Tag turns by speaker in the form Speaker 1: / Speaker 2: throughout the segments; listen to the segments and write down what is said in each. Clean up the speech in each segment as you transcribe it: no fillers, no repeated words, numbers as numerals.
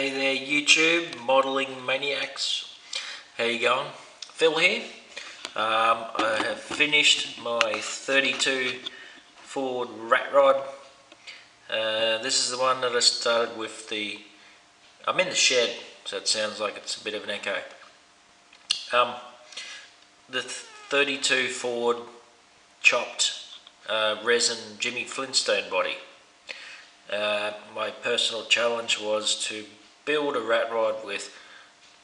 Speaker 1: Hey there YouTube, modelling maniacs. How you going? Phil here. I have finished my 32 Ford Ratrod. This is the one that I started with I'm in the shed, so it sounds like it's a bit of an echo. The 32 Ford chopped resin Jimmy Flintstone body. My personal challenge was to build a rat rod with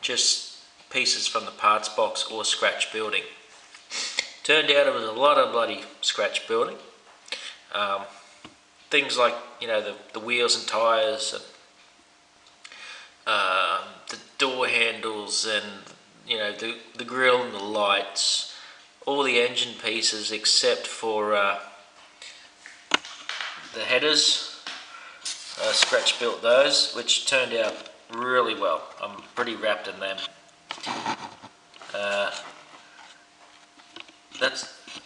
Speaker 1: just pieces from the parts box or scratch building. Turned out it was a lot of bloody scratch building. Things like, you know, the wheels and tyres, and the door handles, and you know, the grille and the lights, all the engine pieces except for the headers. Scratch built those, which turned out really well. I'm pretty wrapped in them. I'm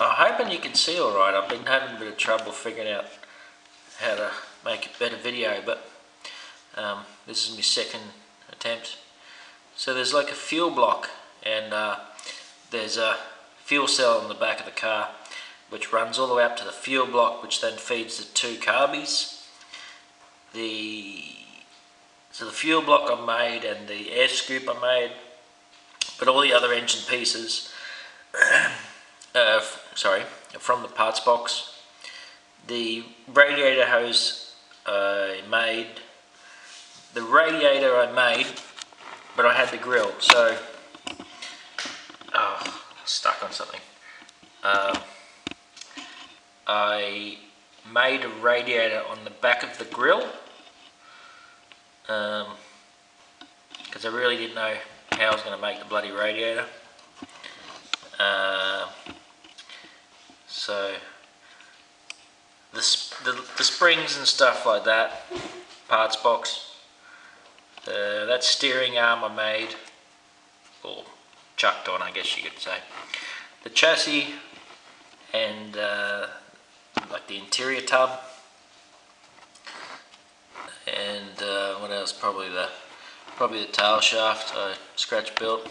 Speaker 1: hoping you can see alright. I've been having a bit of trouble figuring out how to make a better video, but this is my second attempt. So there's like a fuel block, and there's a fuel cell in the back of the car which runs all the way up to the fuel block, which then feeds the two carbies. So the fuel block I made and the air scoop I made, but all the other engine pieces from the parts box. The radiator hose I made, but I had the grill, so stuck on something. I made a radiator on the back of the grill because I really didn't know how I was going to make the bloody radiator. So the springs and stuff like that, parts box, that steering arm I made, or chucked on, I guess you could say, the chassis, and like the interior tub, and what else? Probably the tail shaft I scratch built.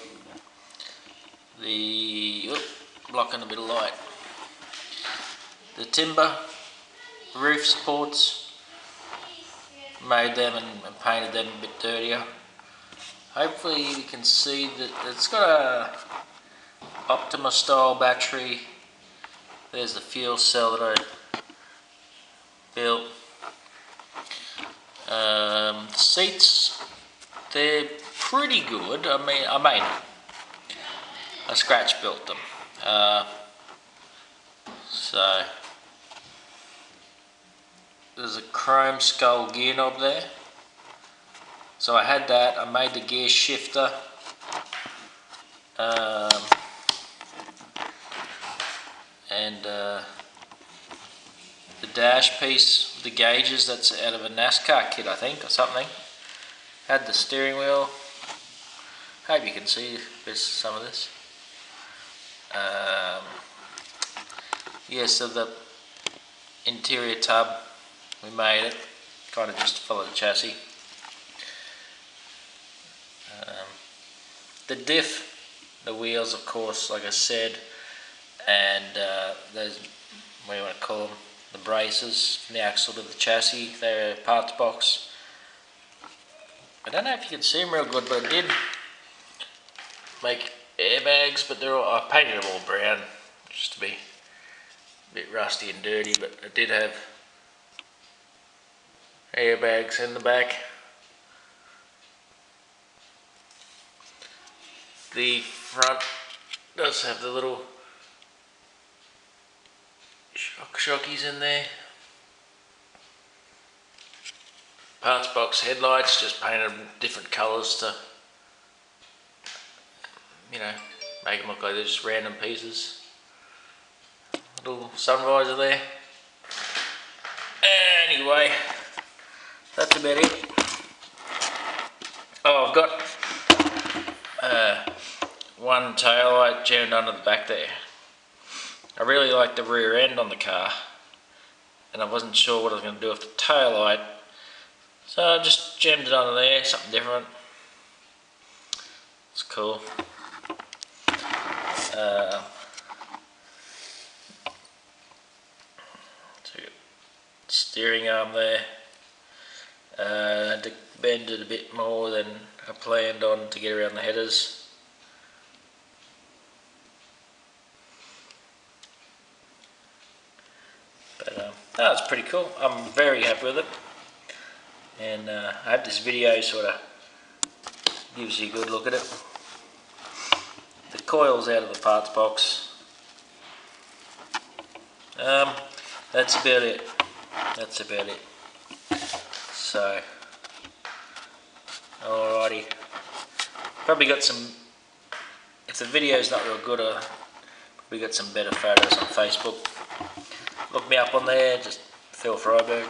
Speaker 1: Blocking a bit of light. The timber roof supports, made them and painted them a bit dirtier. Hopefully you can see that it's got a Optima style battery. There's the fuel cell that I built. The seats, they're pretty good. I scratch built them. So there's a chrome skull gear knob there. So I had that. I made the gear shifter. And the dash piece, the gauges, that's out of a NASCAR kit, I think, or something. Had the steering wheel. Hope you can see some of this. So the interior tub, we made it, kind of just to follow the chassis. The diff, the wheels, of course, like I said, and those, what do you want to call them, the braces from the axle to the chassis, they're a parts box. I don't know if you can see them real good, but I did make airbags, but I painted them all brown just to be a bit rusty and dirty, but I did have airbags in the back. The front does have the little shockies in there. Parts box headlights, just painted different colours to, you know, make them look like they're just random pieces. Little sun visor there. Anyway, that's about it. I've got one tail light jammed under the back there. I really like the rear end on the car, and I wasn't sure what I was going to do with the tail light, So I just jammed it on there, something different. It's cool. So steering arm there. Had to bend it a bit more than I planned on to get around the headers. But no, it's pretty cool. I'm very happy with it, and I hope this video sort of gives you a good look at it. The coil's out of the parts box. That's about it. That's about it. So, alrighty. Probably got some, if the video's not real good, I probably got some better photos on Facebook. Look me up on there, just Phil Freiberg.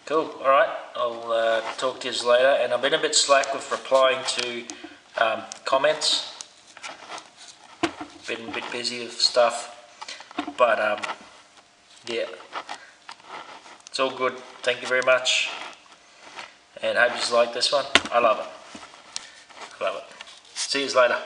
Speaker 1: Cool, alright, I'll talk to you later, and I've been a bit slack with replying to comments. Been a bit busy with stuff, but yeah, it's all good. Thank you very much, and hope you like this one. I love it. I love it. See you later.